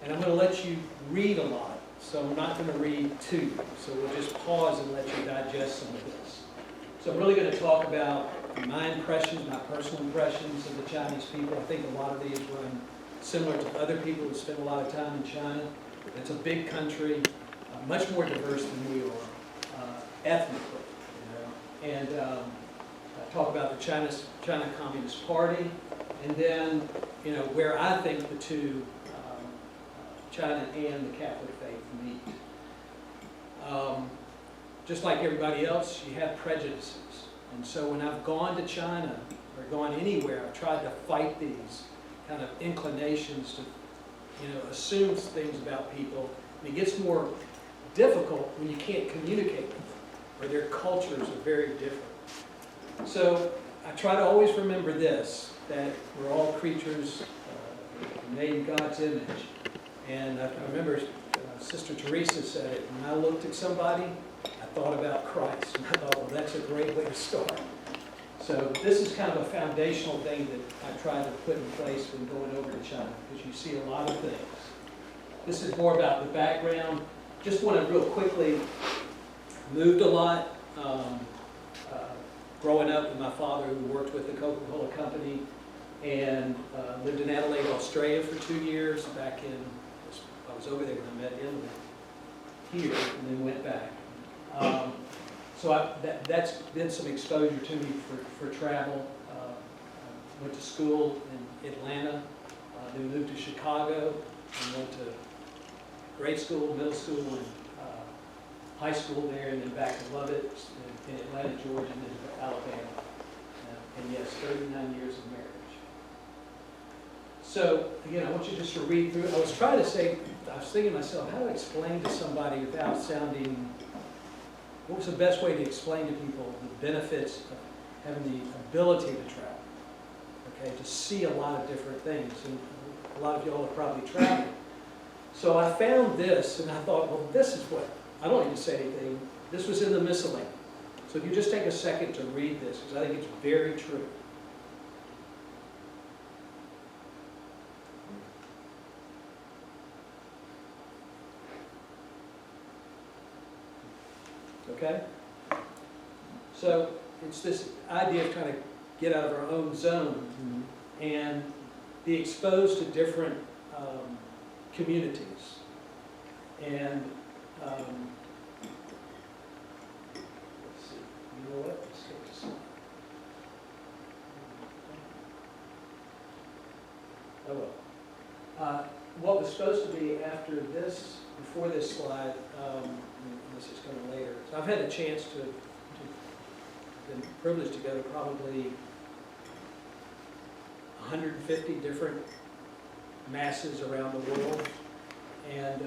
And I'm going to let you read a lot, so I'm not going to read to you. So we'll just pause and let you digest some of this. So I'm really going to talk about my impressions, my personal impressions of the Chinese people. I think a lot of these run similar to other people who spend a lot of time in China. It's a big country, much more diverse than we are, ethnically, you know. And I talk about the China Communist Party, and then, you know, where I think the two, China and the Catholic faith, meet. Just like everybody else, you have prejudices. And so when I've gone to China, or gone anywhere, I've tried to fight these kind of inclinations to, you know, assume things about people. And it gets more difficult when you can't communicate with them, or their cultures are very different. So I try to always remember this, that we're all creatures made in God's image. And I remember Sister Teresa said it, when I looked at somebody, I thought about Christ. And I thought, well, that's a great way to start. So this is kind of a foundational thing that I try to put in place when going over to China, because you see a lot of things. This is more about the background. Just want to real quickly, moved a lot. Growing up with my father, who worked with the Coca-Cola company, and lived in Adelaide, Australia for 2 years. I was over there when I met him here, and then went back. So that's been some exposure to me for travel. Went to school in Atlanta, then moved to Chicago, and went to grade school, middle school, and high school there, and then back to Lubbock, in Atlanta, Georgia, and then to Alabama. And yes, 39 years of marriage. So, again, I want you just to read through. I was thinking to myself, how to explain to somebody without sounding, what was the best way to explain to people the benefits of having the ability to travel, okay, to see a lot of different things. And a lot of y'all have probably traveled. So I found this, and I thought, well, this is what, I don't need to say anything. This was in the miscellany. So if you just take a second to read this, because I think it's very true. Okay? So it's this idea of trying to get out of our own zone and be exposed to different communities. And let's see, you know what? Let's take this one. Oh well. What was supposed to be after this, before this slide, this is coming later. So I've had a chance been privileged to go to probably 150 different masses around the world, and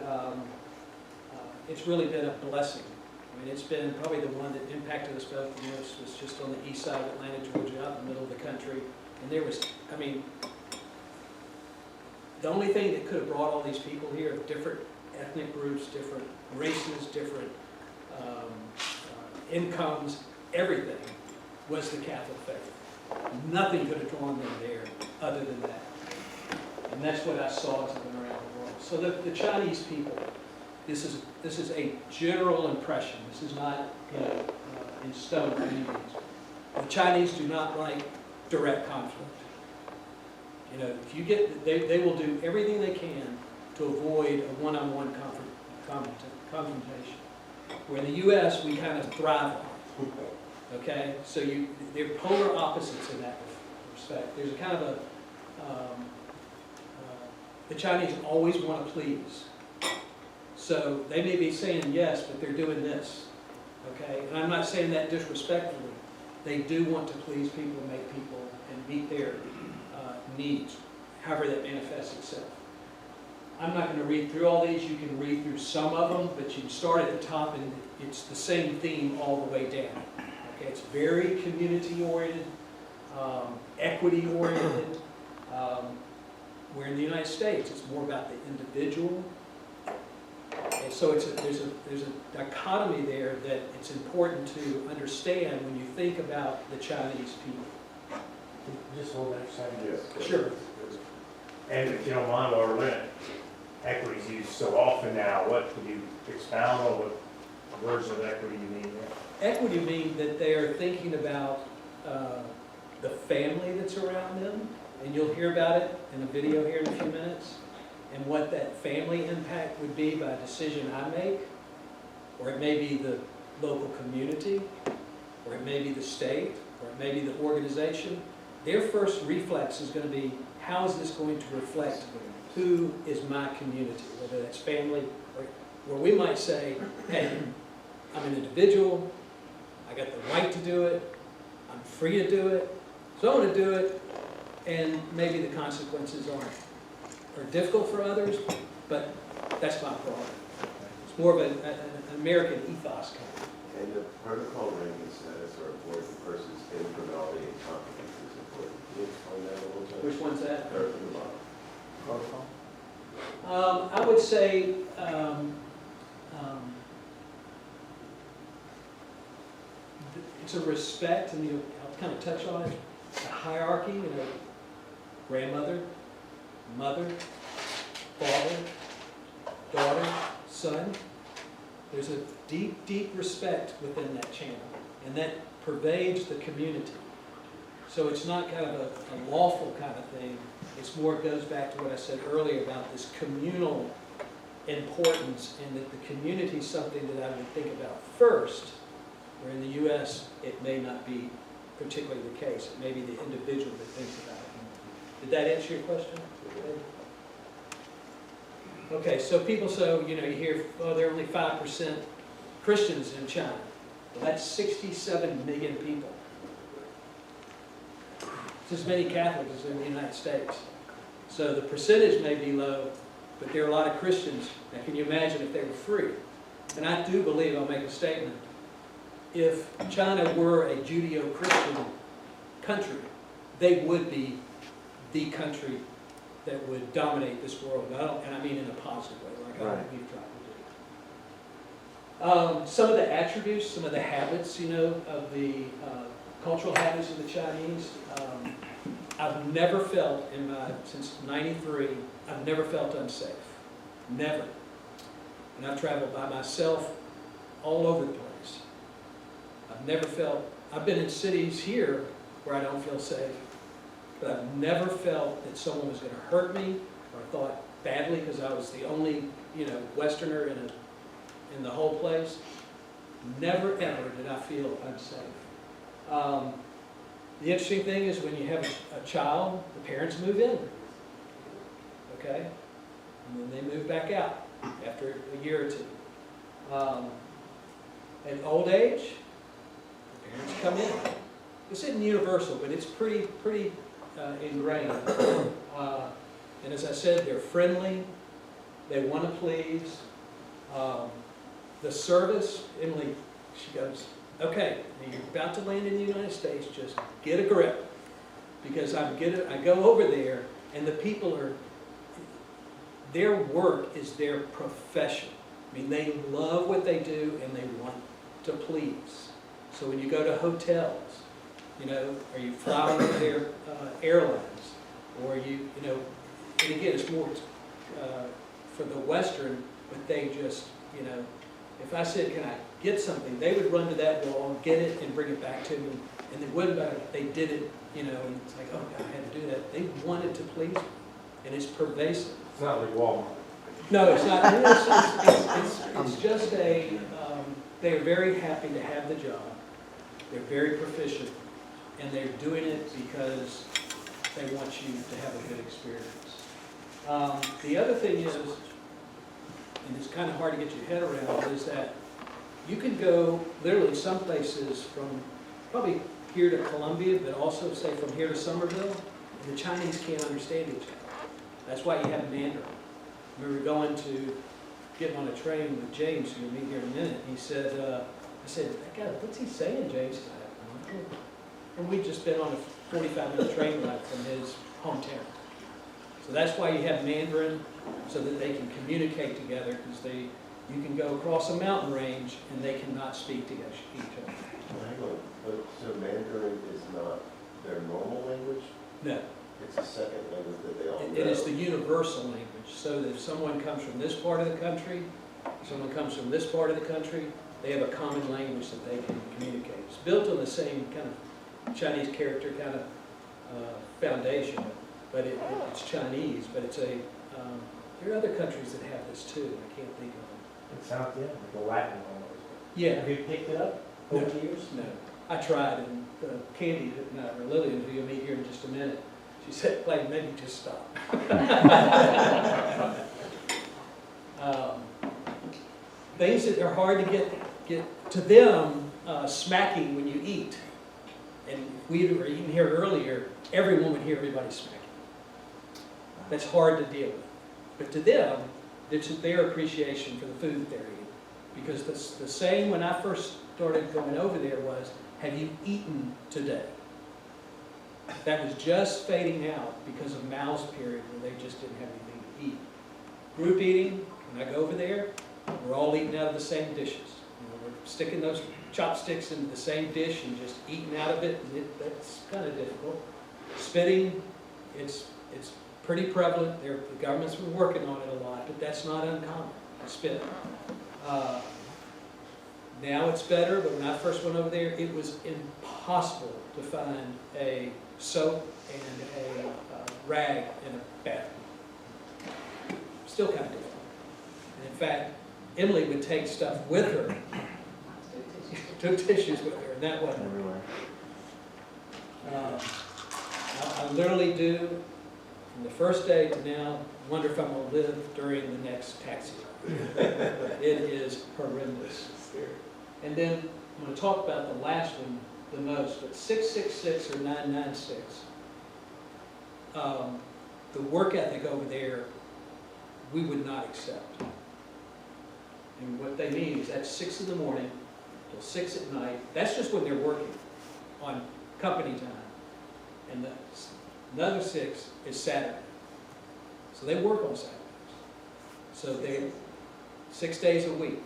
it's really been a blessing. I mean, it's been probably the one that impacted us both the most. Was just on the east side of Atlanta, Georgia, out in the middle of the country, and there was, I mean, the only thing that could have brought all these people here, different ethnic groups, different races, different incomes, everything, was the Catholic faith. Nothing could have drawn them there other than that. And that's what I saw as I went around the world. So the Chinese people, this is a general impression. This is not, you know, in stone or anything. The Chinese do not like direct conflict. You know, if you get, they will do everything they can to avoid a one-on-one confrontation. Where in the U.S. we kind of thrive on it. Okay, so they're polar opposites in that respect. There's a kind of the Chinese always want to please. So they may be saying yes, but they're doing this. Okay, and I'm not saying that disrespectfully. They do want to please people and make people and meet their needs, however that manifests itself. I'm not going to read through all these. You can read through some of them, but you can start at the top, and it's the same theme all the way down. Okay, it's very community-oriented, equity-oriented. Where in the United States, it's more about the individual. And so there's a dichotomy there that it's important to understand when you think about the Chinese people. Just hold that second. Yes. Sure. And if you don't mind, while we're in it, equity these so often now. What, can you expound on what words of equity you mean there? Equity means that they are thinking about the family that's around them, and you'll hear about it in a video here in a few minutes, and what that family impact would be by a decision I make, or it may be the local community, or it may be the state, or it may be the organization. Their first reflex is going to be, how is this going to reflect who is my community, whether that's family, or where we might say, hey, I'm an individual, I got the right to do it, I'm free to do it, so I want to do it, and maybe the consequences are difficult for others, but that's my problem. It's more of an American ethos kind of. And the protocol ranking status are important, versus informality and competence is important. Can you explain that a little bit? Which one's that? Third from the bottom. Protocol? I would say it's a respect, and I'll kind of touch on it, a hierarchy, grandmother, mother, father, daughter, son. There's a deep, deep respect within that channel, and that pervades the community. So it's not kind of a lawful kind of thing. It's more, it goes back to what I said earlier about this communal importance, and that the community is something that I would think about first, where in the U.S. it may not be particularly the case. It may be the individual that thinks about it. Did that answer your question? Okay, so people say, you hear, oh, there are only 5% Christians in China. Well, that's 67 million people. It's as many Catholics as in the United States. So the percentage may be low, but there are a lot of Christians. Now, can you imagine if they were free? And I do believe, I'll make a statement, if China were a Judeo-Christian country, they would be the country that would dominate this world, and I mean in a positive way, like I think we've tried to do. Some of the attributes, some of the habits, of the cultural habits of the Chinese, I've never felt since '93, I've never felt unsafe. Never. And I've traveled by myself all over the place. I've been in cities here where I don't feel safe, but I've never felt that someone was going to hurt me or thought badly because I was the only, Westerner in the whole place. Never ever did I feel unsafe. The interesting thing is when you have a child, the parents move in, okay? And then they move back out after a year or two. At old age, the parents come in. This isn't universal, but it's pretty ingrained. And as I said, they're friendly, they want to please. The service, Emily, she goes, okay, you're about to land in the United States, just get a grip. Because I go over there, and the people their work is their profession. I mean, they love what they do, and they want to please. So when you go to hotels, or you fly on their airlines, or and again, it's more for the Western, but they just, if I said, can I get something, they would run to that wall, get it, and bring it back to me. And it wasn't about they did it, and it's like, oh, God, I had to do that. They wanted to please me, and it's pervasive. It's not like Walmart. No, it's not. It's just they're very happy to have the job. They're very proficient, and they're doing it because they want you to have a good experience. The other thing is, and it's kind of hard to get your head around, is that you can go literally some places from probably here to Columbia, but also say from here to Somerville, and the Chinese can't understand each other. That's why you have Mandarin. We were getting on a train with James, who you'll meet here in a minute. He said, I said, God, what's he saying, James? And we'd just been on a 45-minute train ride from his hometown. So that's why you have Mandarin, so that they can communicate together, because you can go across a mountain range and they cannot speak to each other. Hang on, so Mandarin is not their normal language? No. It's a second language that they all know. It is the universal language, so that if someone comes from this part of the country, someone comes from this part of the country, they have a common language that they can communicate. It's built on the same kind of Chinese character kind of foundation, but it's Chinese, but it's a, there are other countries that have this too, I can't think of them. It sounds, yeah, like a Latin almost. Yeah, Have you picked it up over the years? no, I tried, and Candy, or Lillian, who you'll meet here in just a minute, she said, "Clayton, maybe just stop." Things that are hard to get to them, smacking when you eat. And if we were eating here earlier, everyone would hear everybody smacking. That's hard to deal with. But to them, it's their appreciation for the food that they're eating. Because the saying when I first started going over there was, "Have you eaten today?" That was just fading out because of Mao's period where they just didn't have anything to eat. Group eating, when I go over there, we're all eating out of the same dishes. You know, we're sticking those chopsticks into the same dish and just eating out of it, and that's kind of difficult. Spitting, it's pretty prevalent. The government's been working on it a lot, but that's not uncommon, spit. Now it's better, but when I first went over there, it was impossible to find a soap and a rag in a bathroom. Still kind of difficult. And in fact, Emily would take stuff with her, took tissues with her, and that wasn't everywhere. I literally do, from the first day to now, wonder if I'm going to live during the next taxi ride. It is horrendous. And then I'm going to talk about the last one the most, but 666 or 996. The work ethic over there, we would not accept. And what they mean is that's 6 in the morning till 6 at night. That's just when they're working on company time. And another 6 is Saturday. So they work on Saturdays. So they're 6 days a week.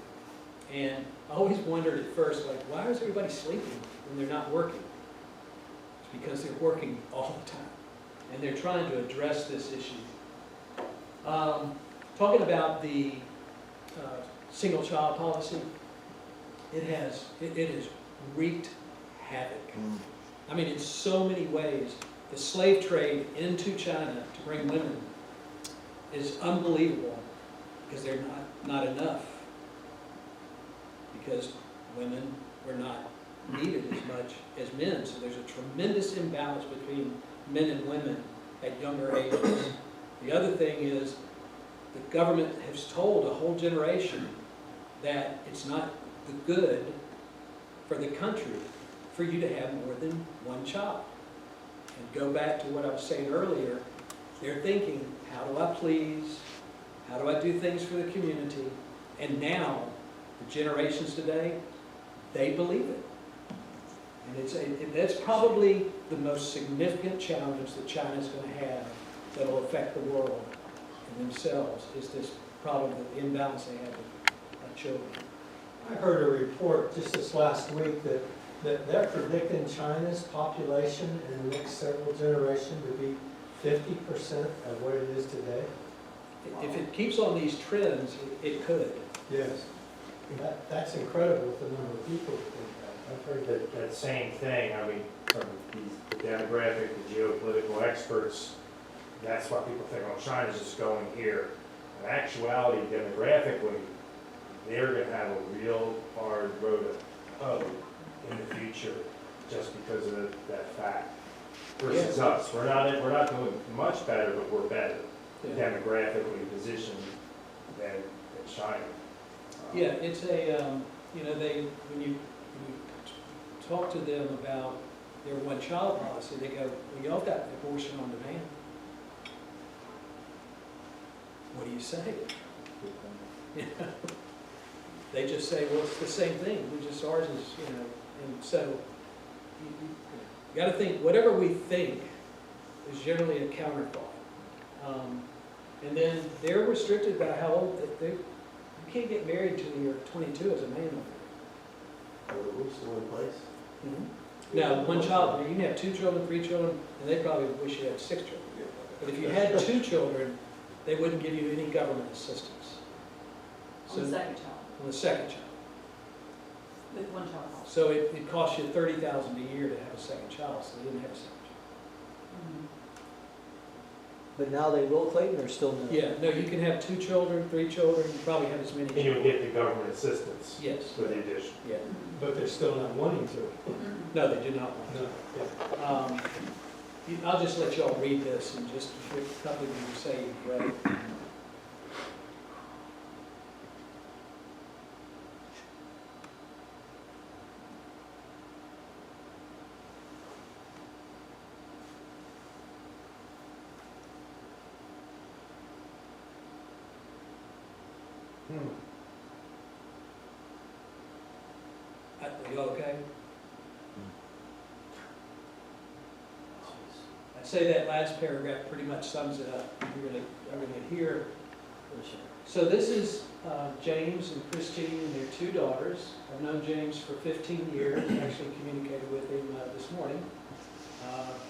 And I always wondered at first, like, why is everybody sleeping when they're not working? It's because they're working all the time. And they're trying to address this issue. Talking about the single child policy, it has wreaked havoc. I mean, in so many ways, the slave trade into China to bring women is unbelievable because they're not enough. Because women were not needed as much as men. So there's a tremendous imbalance between men and women at younger ages. The other thing is the government has told a whole generation that it's not the good for the country for you to have more than one child. And go back to what I was saying earlier, they're thinking, how do I please? How do I do things for the community? And now, the generations today, they believe it. And that's probably the most significant challenge that China's going to have that will affect the world and themselves, is this problem, the imbalance they have with children. I heard a report just this last week that they're predicting China's population in the next several generations to be 50% of what it is today. If it keeps on these trends, it could. Yes. That's incredible with the number of people. I've heard that same thing. I mean, from the demographic, the geopolitical experts, that's why people think, oh, China's just going here. In actuality, demographically, they're going to have a real hard road to hoe in the future just because of that fact. Versus us, we're not doing much better, but we're better demographically positioned than China. Yeah, it's a, you know, when you talk to them about their one-child policy, they go, well, y'all got abortion on demand. What do you say? You know, they just say, well, it's the same thing. We just, ours is, you know, and so you got to think, whatever we think is generally a counterthought. And then they're restricted by how old you can't get married till you're 22 as a man over Are the rules still in place? there. Now, one child, you can have 2 children, 3 children, and they probably wish you had 6 children. But if you had 2 children, they wouldn't give you any government assistance. On the So, second child, on the second child. with one child also. So it costs you $30,000 a year to have a second child, so they didn't have a second But now they will, Clayton, or still no? child. Yeah, no, you can have 2 children, 3 children, you probably have as many And you'll children. get the government assistance Yes, with the addition. yeah. But they're still not wanting to. No, they do not want No, yeah. I'll just let y'all read this and just, if a couple of you say you've read it. Are you okay? I'd say that last paragraph pretty much sums it up. You're gonna hear. So this is James and Christine and their 2 daughters. I've known James for 15 years, actually communicated with him this morning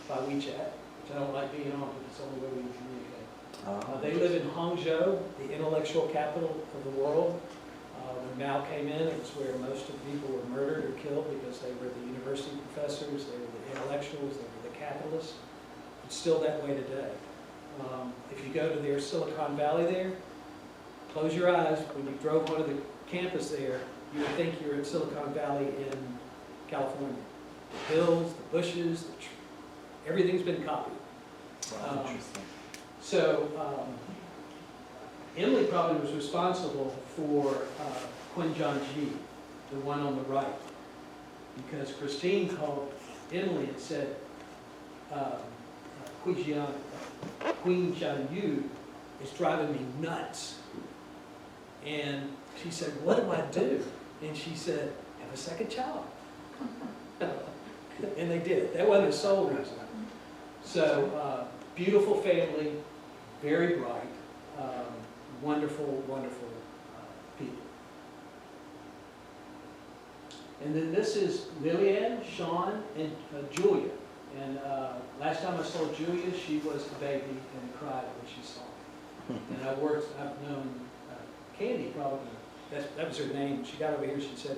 by WeChat, which I don't like being on, but it's the only way we can communicate. They live in Hangzhou, the intellectual capital of the world. When Mao came in, it was where most of the people were murdered or killed because they were the university professors, they were the intellectuals, they were the capitalists. It's still that way today. If you go to their Silicon Valley there, close your eyes. When you drove onto the campus there, you would think you're in Silicon Valley in California. The hills, the bushes, everything's been copied. Emily probably was responsible for Quinjianji, the one on the right, because Christine called Emily and said, Quinjianyu is driving me nuts. And she said, what do I do? And she said, have a second child. And they did. That wasn't the sole reason. So, beautiful family, very bright, wonderful, wonderful people. And then this is Lillian, Sean, and Julia. And last time I saw Julia, she was a baby and cried when she saw me. And I've known Candy probably, that was her name. She got over here, she said,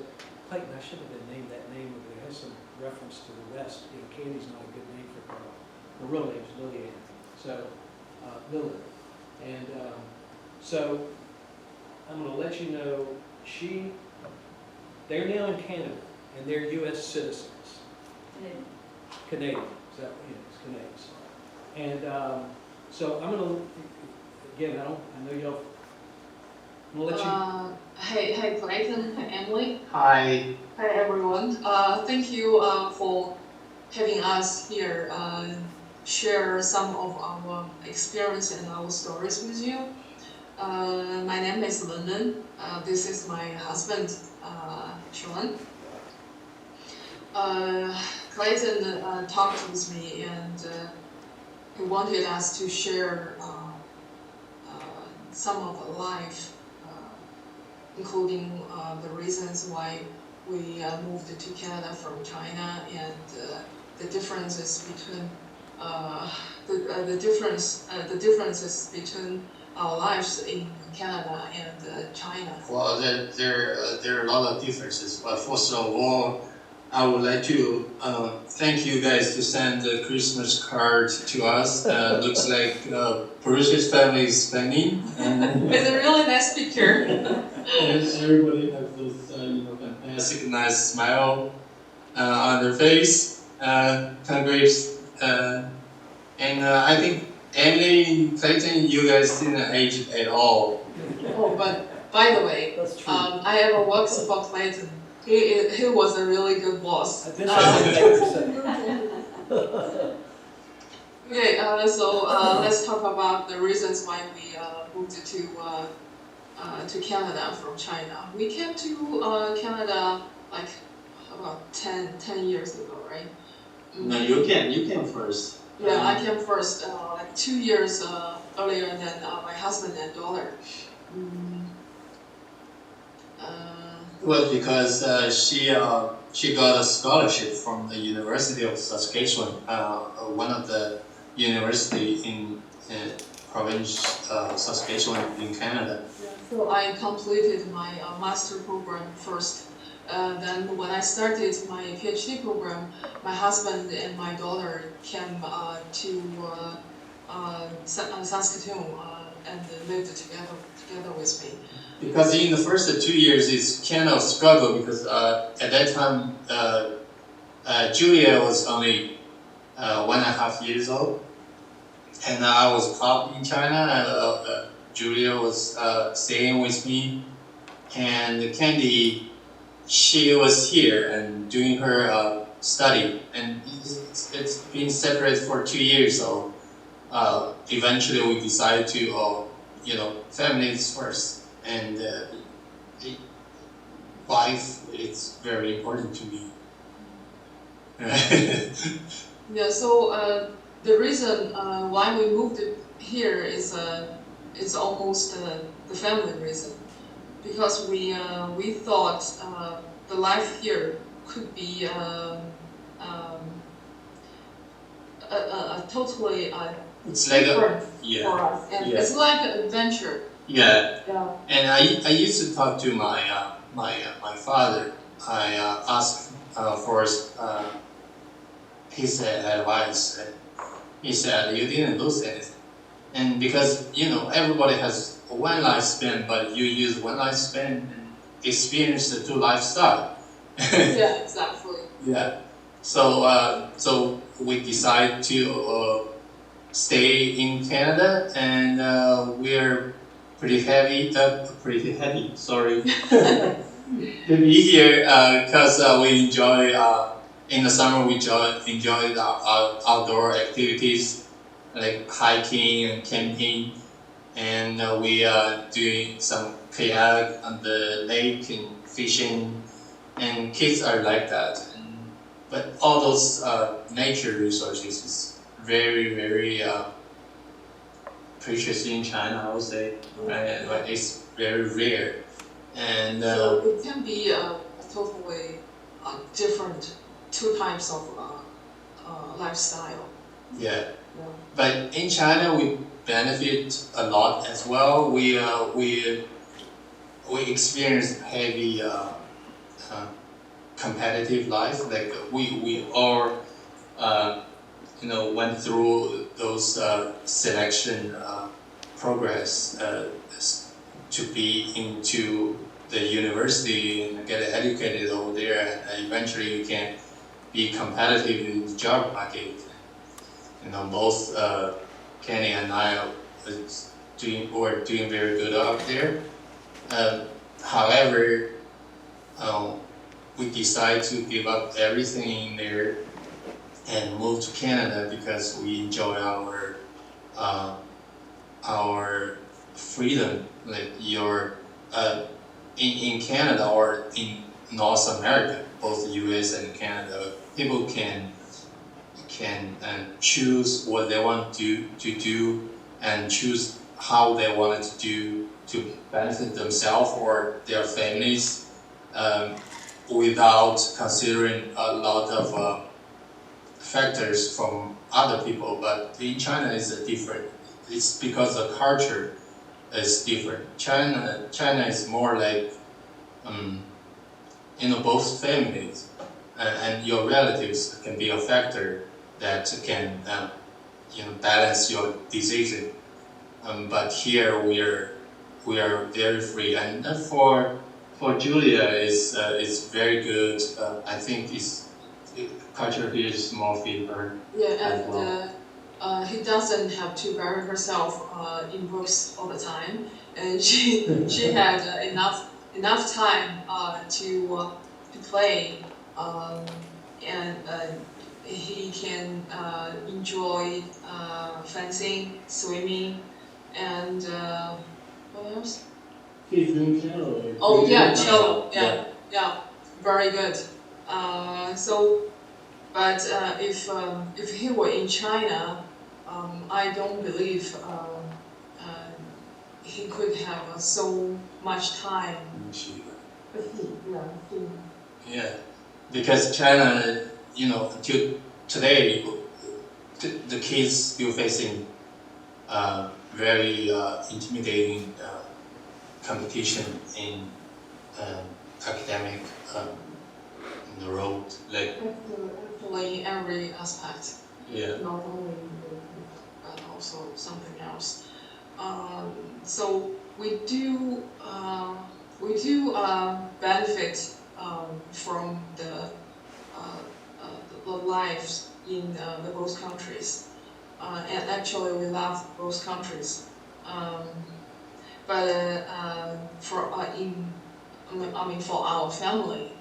Clayton, I should have been named that name over there. It has some reference to the West. You know, Candy's not a good name for a girl. Her real name is Lillian. So, Lillian. And so, I'm going to let you know, they're now in Canada, and they're U.S. citizens. Canadian, is that, it's Canadians. And so I'm going to, again, I know y'all, I'm going to let you. Hey Clayton, hi Emily. Hi. Hi everyone. Thank you for having us here, share some of our experience and our stories with you. My name is Linen. This is my husband, Sean. Clayton talked with me and he wanted us to share some of our life, including the reasons why we moved to Canada from China and the differences between the differences between our lives in Canada and China. Well, there are a lot of differences, but first of all, I would like to thank you guys to send the Christmas card to us. Looks like Burrous family is spending. It's a really nice picture. And everybody has those fantastic, nice smile on their face. Congrats. And I think Emily, Clayton, you guys didn't age at all. Oh, but by the way, That's true. I have a work for Clayton. He was a really good boss. This is Okay, so let's talk about the reasons why we moved to Canada from China. We came to Canada like about 10 years ago, right? No, you came first. Yeah, I came first, like 2 years earlier than my husband and daughter. Well, because she she got a scholarship from the University of Saskatchewan, one of the university in province Saskatchewan in Canada. So I completed my master program first. Then when I started my PhD program, my husband and my daughter came to Saskatoon and lived together with me. Because in the first 2 years, it's kind of struggle because at that time, Julia was only 1.5 years old, and I was taught in China. Julia was staying with me, and Candy, she was here and doing her study, and it's been separate for 2 years. So eventually, we decided to, families first. And wife is very important to me. Yeah, so the reason why we moved here is almost the family reason, because we thought the life here could be a totally it's like different yeah, for us, and yeah. it's like an adventure. Yeah. Yeah. And I used to talk to my father. I asked for his advice. He said, "You didn't lose anything," and because everybody has one lifespan, but you use one lifespan and experience the two lifestyle. Yeah, exactly. Yeah. So we decided to stay in Canada, and we're pretty happy. Sorry. To be here because we enjoy in the summer we enjoy the outdoor activities like hiking and camping, and we are doing some kayak on the lake and fishing, and kids are like that. But all those nature resources is very, very precious in China, I would say. Right? But it's very rare. And So it can be a totally different two types of lifestyle. yeah. Yeah. But in China, we benefit a lot as well. We experience heavy competitive life. Like we all went through those selection progress to be into the university and get educated over there, and eventually you can be competitive in the job market. Both Kenny and I were doing very good out there. However, we decided to give up everything in there and move to Canada because we enjoy our freedom. Like in Canada or in North America, both the U.S. and Canada, people can choose what they want to do and choose how they want it to do to benefit themselves or their families without considering a lot of factors from other people. But in China is different. It's because the culture is different. China is more like both families and your relatives can be a factor that can balance your decision. But here we are very free, and for Julia is very good. I think culture here is more favor. Yeah, and he doesn't have to bury herself in books all the time, and she had enough time to play, and he can enjoy fencing, swimming, and what else? He's doing cello. Oh yeah, cello. Yeah, very good. But if he were in China, I don't believe he could have so much time. Yeah. because China, until today, the kids still facing very intimidating competition in academic in the road, like Actually, every aspect, yeah. not only but also something else. So we do benefit from the lives in the both countries, and actually we love both countries. But for our family,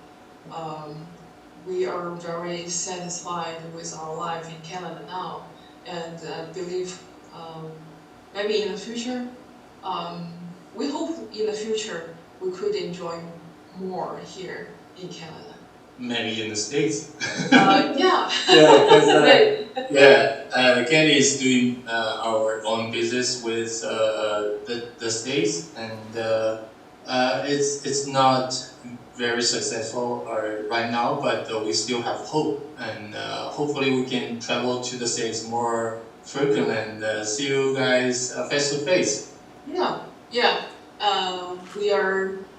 we are very satisfied with our life in Canada now, and believe maybe in the future, we hope in the future we could enjoy more here in Canada. Maybe in the States. Yeah. Yeah, because Right. Candy is doing our own business with the States, and it's not very successful right now, but we still have hope, and hopefully we can travel to the States more frequent and see you guys face to face. Yeah.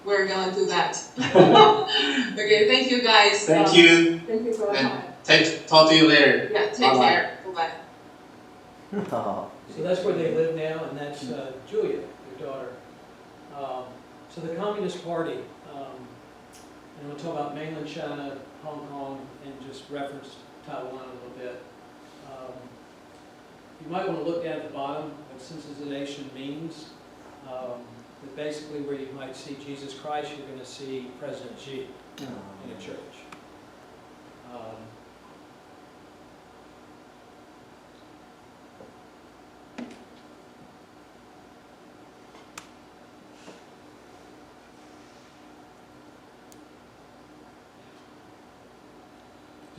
We're gonna do that. Okay, thank you guys. Thank you, Thank you for your and time. talk to you later. Yeah, take Bye-bye. care. Bye-bye. So that's where they live now, and that's Julia, your daughter. So the Communist Party, and we'll talk about mainland China, Hong Kong, and just reference Taiwan a little bit. You might want to look down at the bottom what sensitization means. But basically where you might see Jesus Christ, you're going to see President Xi in a church.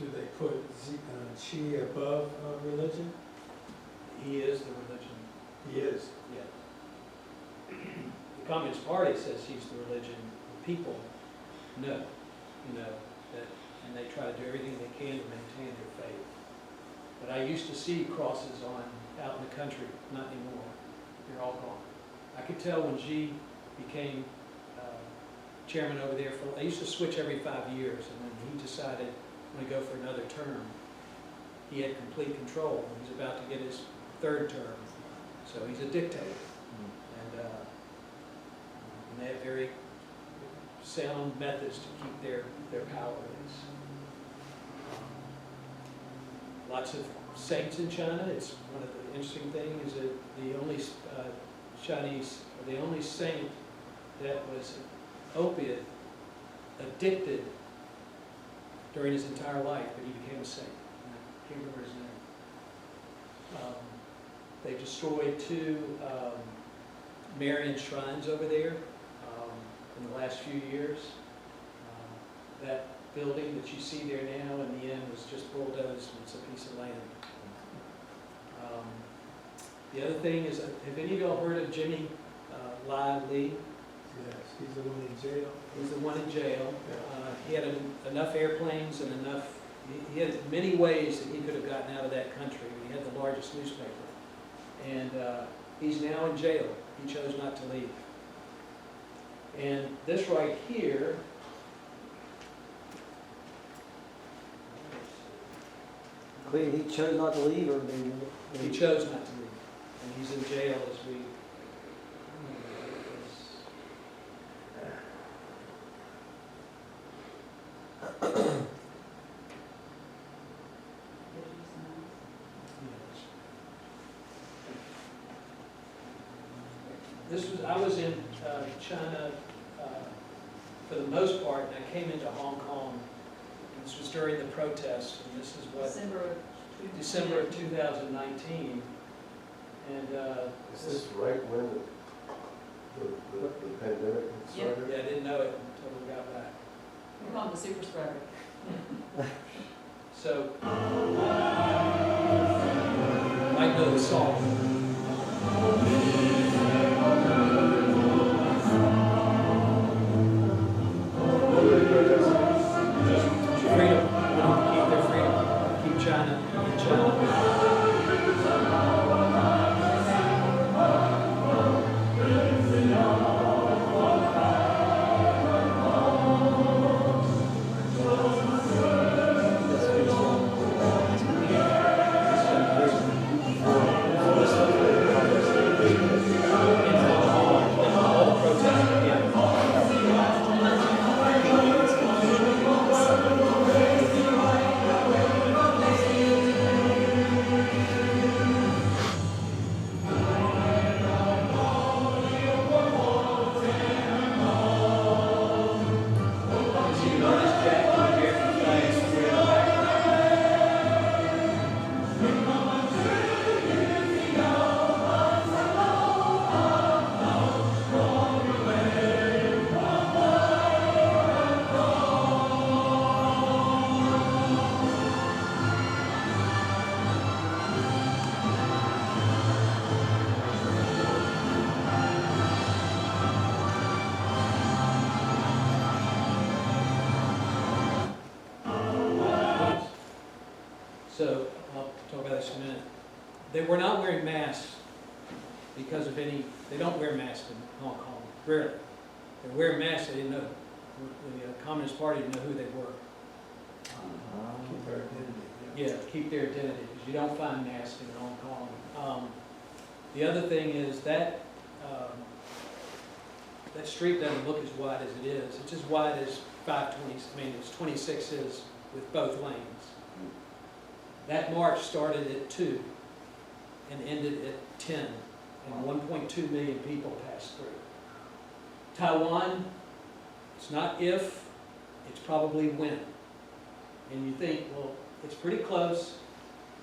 Do they put Qi above religion? He is the religion. He is. Yeah. The Communist Party says he's the religion. The people know, that, and they try to do everything they can to maintain their faith. But I used to see crosses out in the country, not anymore. They're all gone. I could tell when Xi became chairman over there. I used to switch every 5 years, and when he decided to go for another term, he had complete control. He's about to get his 3rd term, so he's a dictator. And they have very sound methods to keep their power. Lots of saints in China. It's one of the interesting things is that the only the only saint that was opiate addicted during his entire life, but he became a saint. I can't remember his name. They destroyed 2 Marian shrines over there in the last few years. That building that you see there now in the end was just bulldozed. It's a piece of land. The other thing is, have any of y'all heard of Jimmy Lai Lee? Yes, he's the one in jail. He's the one in jail. He had enough airplanes and enough, he had many ways that he could have gotten out of that country. He had the largest newspaper. And he's now in jail. He chose not to leave. And this right here, Clayton, he chose not to leave, or he chose not to leave. And he's in jail as we. I was in China for the most part, and I came into Hong Kong. This was during the protests, and this is what December of 2019. And Is this right when the pandemic started? yeah, I didn't know it until we got back. We're on the super spreader. So I know the song. What were they protesting? Freedom So I'll talk about this in a minute. They were not wearing masks because of any, they don't wear masks in Hong Kong, rarely. They wear masks, they didn't know, the Communist Party didn't know who they were. Keep their identity. Yeah, keep their identity, because you don't find masks in Hong Kong. The other thing is that that street doesn't look as wide as it is. It's as wide as 520, I mean, it's 26s with both lanes. That march started at 2 and ended at 10, and 1.2 million people passed through. Taiwan, it's not if, it's probably when. And you think, well, it's pretty close,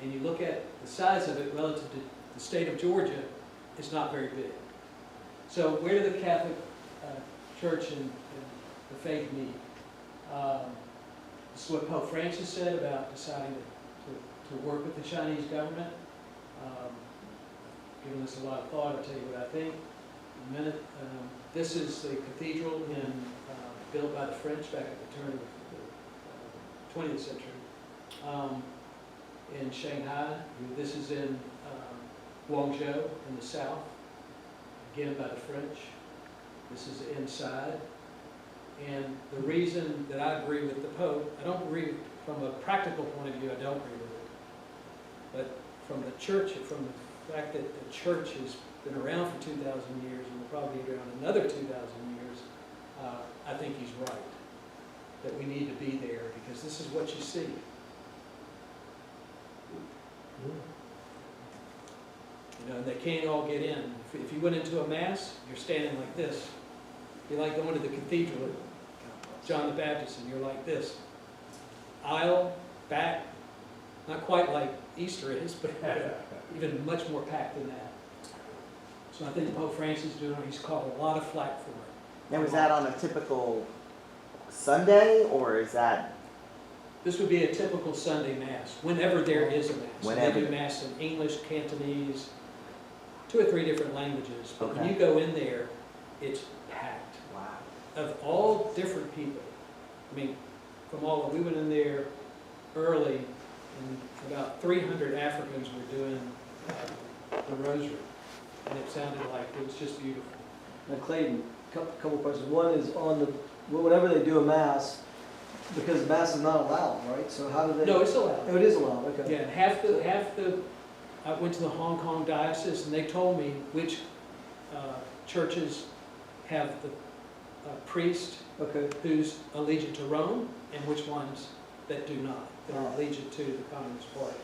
and you look at the size of it relative to the state of Georgia, it's not very big. So where do the Catholic Church and the faith meet? This is what Pope Francis said about deciding to work with the Chinese government. Given this a lot of thought, I'll tell you what I think in a minute. This is the cathedral built by the French back at the turn of the 20th century in Shanghai. This is in Guangzhou in the south, again by the French. This is the inside. And the reason that I agree with the Pope, I don't agree from a practical point of view, I don't agree with it. But from the church, from the fact that the church has been around for 2,000 years and will probably be around another 2,000 years, I think he's right. That we need to be there because this is what you see. You know, and they can't all get in. If you went into a mass, you're standing like this. You're like going to the cathedral at John the Baptist, and you're like this. Aisle, back, not quite like Easter is, but even much more packed than that. So I think Pope Francis is doing, he's caught a lot of flack for it. Now, is that on a typical Sunday, or is that? This would be a typical Sunday Mass, whenever there is a Mass. Whenever. They do Mass in English, Cantonese, 2 or 3 different languages. But when Okay. you go in there, it's packed. Wow. Of all different people. I mean, from all, we went in there early, and about 300 Africans were doing the rosary. And it sounded like it was just beautiful. Now Clayton, couple questions. One is on the, whenever they do a mass, because mass is not allowed, right? So how do they? No, it's allowed. Oh, it is allowed, okay. Yeah, and half the, I went to the Hong Kong diocese, and they told me which churches have the priest Okay. who's allegiant to Rome, and which ones that do not, that are Oh. allegiant to the Communist Party.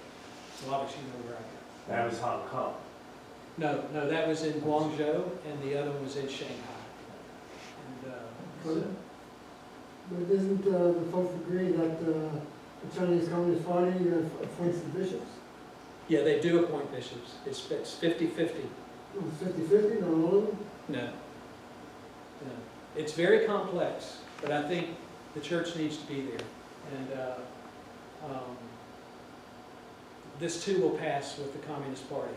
So obviously you know where I go. That was Hong Kong. No, that was in Guangzhou, and the other one was in Shanghai. And, But isn't the folks agree that the Chinese Communist Party appoints the bishops? yeah, they do appoint bishops. It's 50-50. 50-50, not all of them? No. It's very complex, but I think the church needs to be there. And this too will pass with the Communist Party.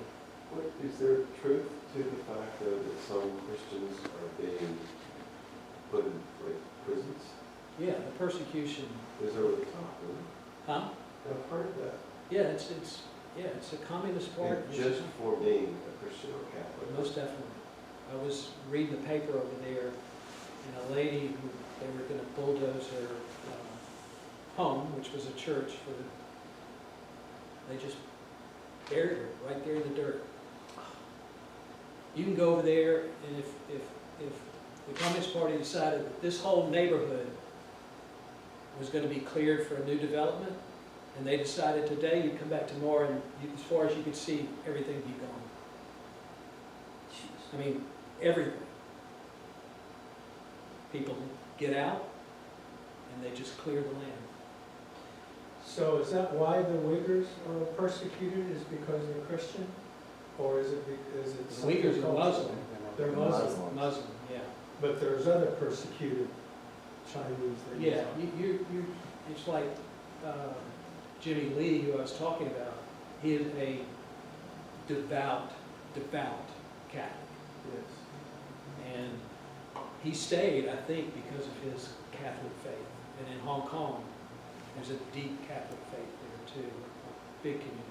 What, is there truth to the fact, though, that some Christians are being put in like prisons? Yeah, the persecution. Is over the top, really? Huh? I've heard that. Yeah, it's a Communist Party. And just for being a Christian or Catholic? Most definitely. I was reading the paper over there, and a lady who, they were gonna bulldoze her home, which was a church, they just buried her right there in the dirt. You can go over there, and if the Communist Party decided that this whole neighborhood was gonna be cleared for a new development, and they decided today, you'd come back tomorrow, and as far as you could see, everything be gone. I mean, everything. People get out, and they just clear the land. So is that why the Uyghurs are persecuted, is because they're Christian? Or is it because it's The something Uyghurs are cultural? Muslim. They're Muslim, Muslim, yeah. but there's other persecuted Chinese that you Yeah, saw. you it's like Jimmy Lee, who I was talking about. He is a devout Catholic. Yes. And he stayed, I think, because of his Catholic faith. And in Hong Kong, there's a deep Catholic faith there too. big community,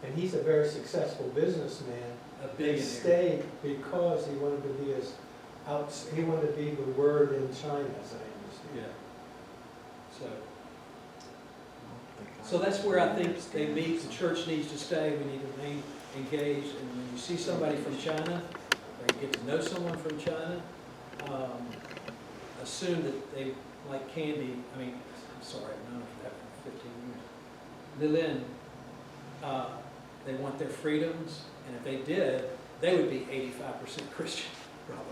And he's a very successful businessman. a He billionaire. stayed because he wanted to be he wanted to be the word in China, as I understand. Yeah. So that's where I think they meet, the church needs to stay, we need to remain engaged, and when you see somebody from China, or you get to know someone from China, assume that they like candy, I'm sorry, I've known her for 15 years. Lilin, they want their freedoms, and if they did, they would be 85% Christian, probably.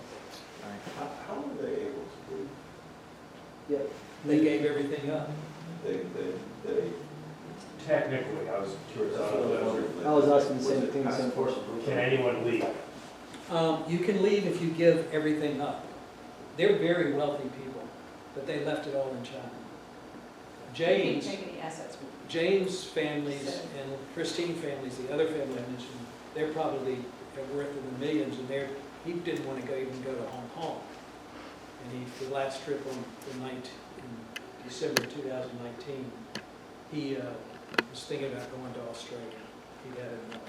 How were they able to move? Yeah. They gave everything up. They, Technically, I was curious. I was asking the same thing, same question. Can anyone leave? You can leave if you give everything up. They're very wealthy people, but they left it all in China. Can't take any assets with James' families and Christine families, the other family I mentioned, they're probably worth in the millions, and he didn't want to even go to Hong Kong. And the last trip in December 2019, he was thinking about going to Australia. He'd had enough.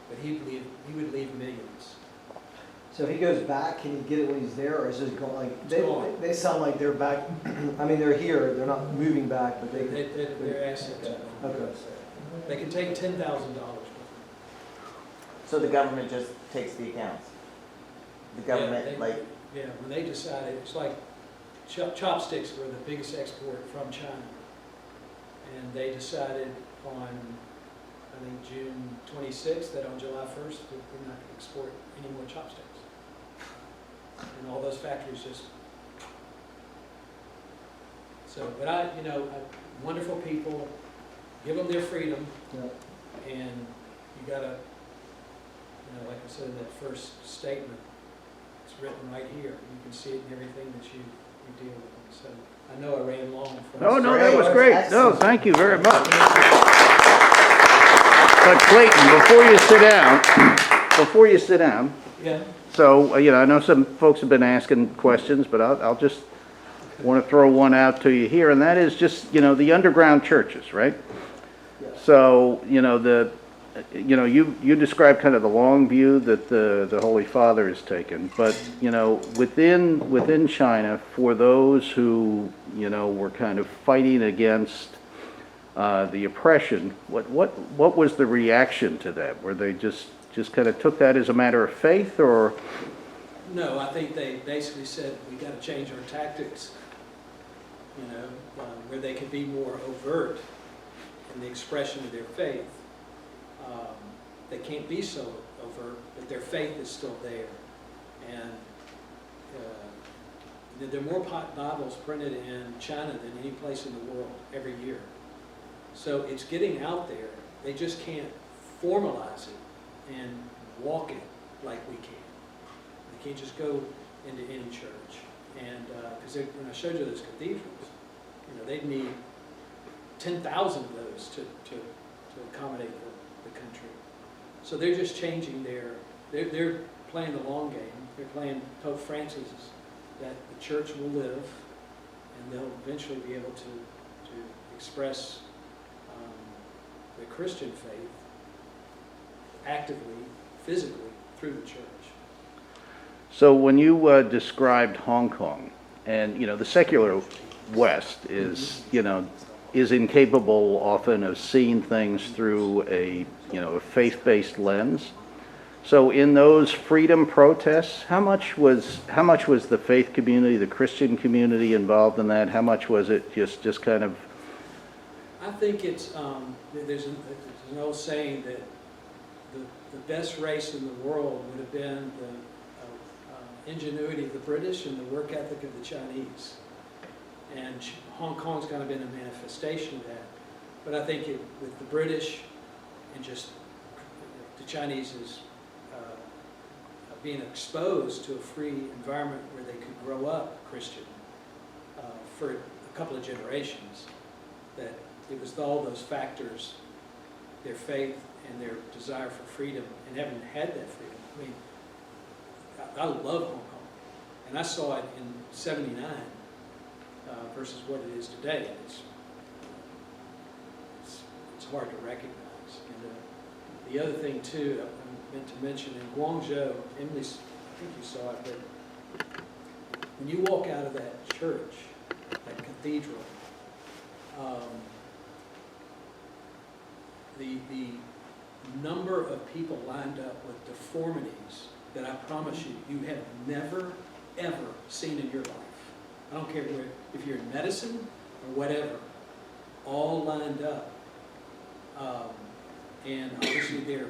But he would leave millions. So if he goes back, can he get it when he's there, or is it going, like, It's gone. they sound like they're back, I mean, they're here, they're not moving back, but Their assets. Okay. They can take $10,000 with them. So the government just takes the accounts? The government, they- like, Yeah, when they decided, it's like chopsticks were the biggest export from China. And they decided on, I think, June 26th, that on July 1st, we're not going to export any more chopsticks. And all those factories just... So, but wonderful people, give them their freedom, Yeah. and you gotta, like I said in that first statement, it's written right here. You can see it in everything that you deal with. So I know I ran long. Oh, no, that was great. No, thank you very much. But Clayton, before you sit down, Yeah. so, I know some folks have been asking questions, but I'll just want to throw one out to you here, and that is just, the underground churches, right? Yeah. So, you described kind of the long view that the Holy Father has taken, but, within China, for those who, were kind of fighting against the oppression, what was the reaction to that? Were they just kind of took that as a matter of faith, or? No, I think they basically said, we got to change our tactics, where they could be more overt in the expression of their faith. They can't be so overt, but their faith is still there. And there are more Bibles printed in China than any place in the world every year. So it's getting out there. They just can't formalize it and walk it like we can. They can't just go into any church. And because when I showed you those cathedrals, they'd need 10,000 of those to accommodate the country. So they're just changing they're playing the long game. They're playing Pope Francis, that the church will live, and they'll eventually be able to express the Christian faith actively, physically, through the church. So when you described Hong Kong, and the secular West is is incapable often of seeing things through a faith-based lens. So in those freedom protests, how much was the faith community, the Christian community involved in that? How much was it just kind of? I think it's there's an old saying that the best race in the world would have been the ingenuity of the British and the work ethic of the Chinese. And Hong Kong's kind of been a manifestation of that. But I think with the British and just the Chinese is being exposed to a free environment where they could grow up Christian for a couple of generations, that it was all those factors, their faith and their desire for freedom, and having had that freedom. I mean, I love Hong Kong, and I saw it in '79 versus what it is today. It's hard to recognize. And the other thing too, I meant to mention, in Guangzhou, Emily, I think you saw it, but when you walk out of that church, that cathedral, the number of people lined up with deformities that I promise you, you have never, ever seen in your life. I don't care if you're in medicine or whatever, all lined up. And obviously they're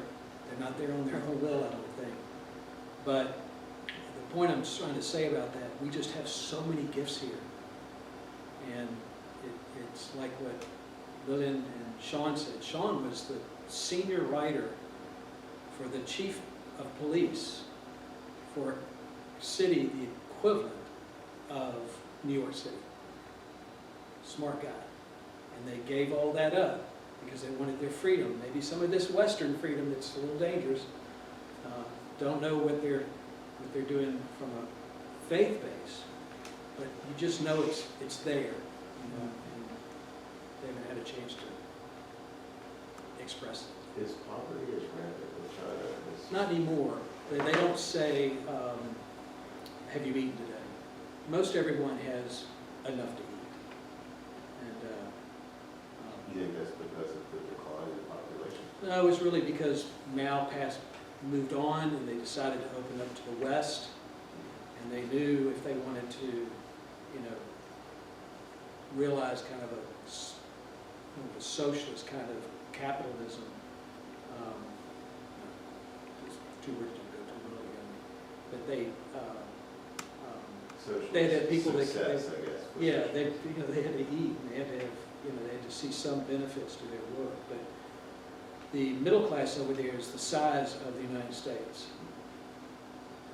not there on their own will, I don't think. But the point I'm trying to say about that, we just have so many gifts here. And it's like what Lillian and Sean said. Sean was the senior writer for the chief of police for a city, the equivalent of New York City. Smart guy. And they gave all that up because they wanted their freedom. Maybe some of this Western freedom that's a little dangerous. Don't know what they're doing from a faith base, but you just know it's there, you know, and they haven't had a chance to express it. Is poverty as rampant in China as? Not anymore. They don't say, have you eaten today? Most everyone has enough to eat. And You think that's because of the decline in population? no, it was really because Mao moved on and they decided to open up to the West. And they knew if they wanted to, you know, realize kind of a socialist kind of capitalism, two words don't go too well together, but they had people that, success, I guess. yeah, they had to eat and they had to have, they had to see some benefits to their work. But the middle class over there is the size of the United States,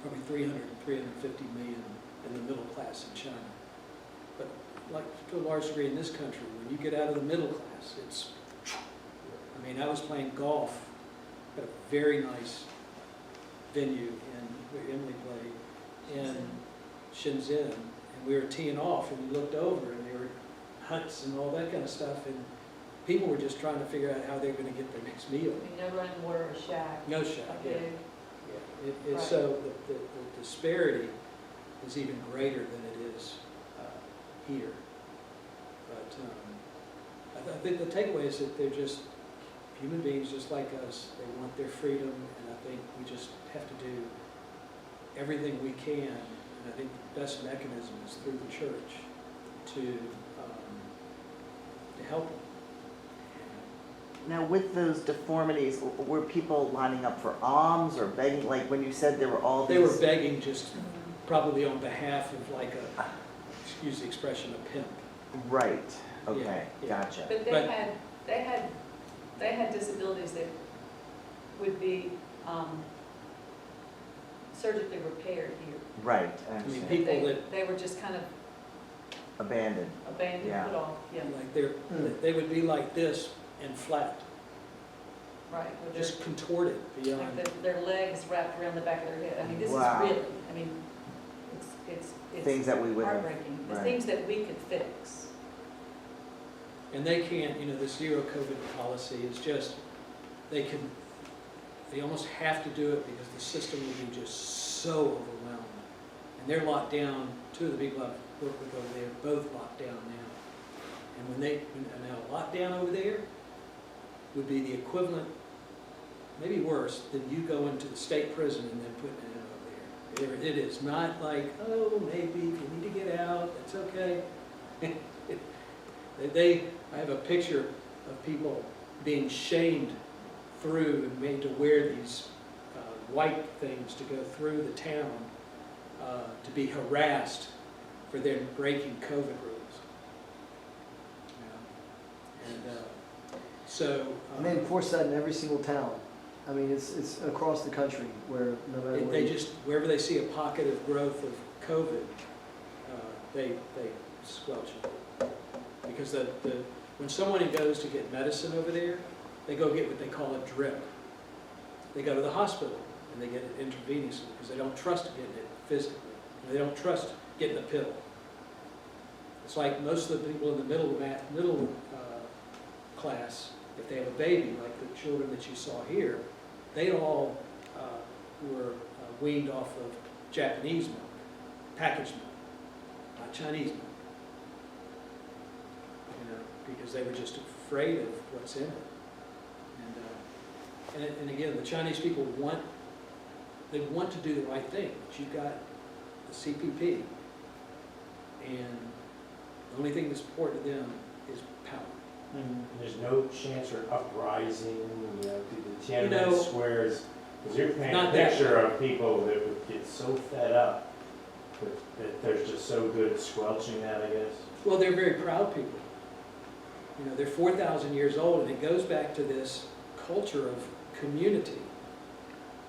probably 350 million in the middle class in China. But like to a large degree in this country, when you get out of the middle class, it's, I mean, I was playing golf at a very nice venue where Emily played in Shenzhen, and we were teeing off, and we looked over, and there were huts and all that kind of stuff, and people were just trying to figure out how they were going to get their next meal. I mean, no running water or shack. No shack, a yeah. big- It's Right. so the disparity is even greater than it is here. But I think the takeaway is that they're just human beings just like us. They want their freedom, and I think we just have to do everything we can. And I think the best mechanism is through the church to help them. Now, with those deformities, were people lining up for alms or begging? Like when you said there were all these. They were begging just probably on behalf of like a, excuse the expression, a pimp. Right. Okay. Yeah. Gotcha. But they had disabilities that would be surgically repaired here. Right. I I mean, understand. people that, They were just kind of Abandoned. abandoned, Yeah. put off, yeah, like they would be like this and flat, right. With just contorted like beyond. their legs wrapped around the back of their head. I mean, this is Wow. really, I mean, it's Things that we would have. heartbreaking. The right. things that we could fix. And they can't, the zero COVID policy is just, they almost have to do it because the system will be just so overwhelmed. And they're locked down, two of the people I've worked with over there, both locked down now. And now lockdown over there would be the equivalent, maybe worse, than you go into the state prison and then putting it over there. It is not like, oh, maybe if you need to get out, that's okay. I have a picture of people being shamed through and made to wear these white things to go through the town to be harassed for their breaking COVID rules. And so. And they enforce that in every single town. I mean, it's across the country where no matter where. They just, wherever they see a pocket of growth of COVID, they squelch it. Because when someone goes to get medicine over there, they go get what they call a drip. They go to the hospital and they get it intravenously because they don't trust getting it physically. They don't trust getting a pill. It's like most of the people in the middle class if they have a baby, like the children that you saw here, they all were weaned off of Japanese milk, packaged milk, not Chinese milk. You know, because they were just afraid of what's in it. And again, the Chinese people want to do the right thing, but you've got the CPP, and the only thing that's important to them is power. And there's no chance for uprising, you know, to the You know, Tiananmen squares, because you're painting a not that picture of people that would get so fed up that they're just so good at squelching that, I guess. Well, they're very proud people. You know, they're 4,000 years old, and it goes back to this culture of community.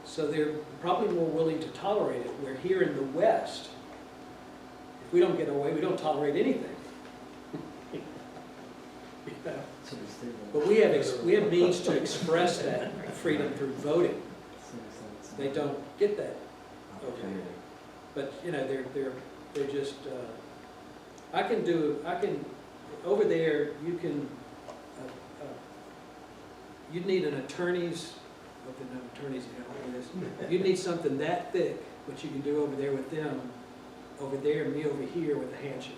So they're probably more willing to tolerate it, where here in the West, if we don't get away, we don't tolerate anything. You know? But we have means to express that freedom through voting. They don't get that over here. But, you know, they're just, over there, you'd need an attorney's, you'd need something that thick, what you can do over there with them, over there, and me over here with a handshake.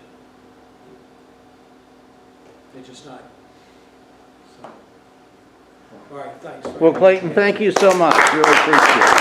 They're just not. So. All right, thanks. Well, Clayton, thank you so much. Really appreciate it.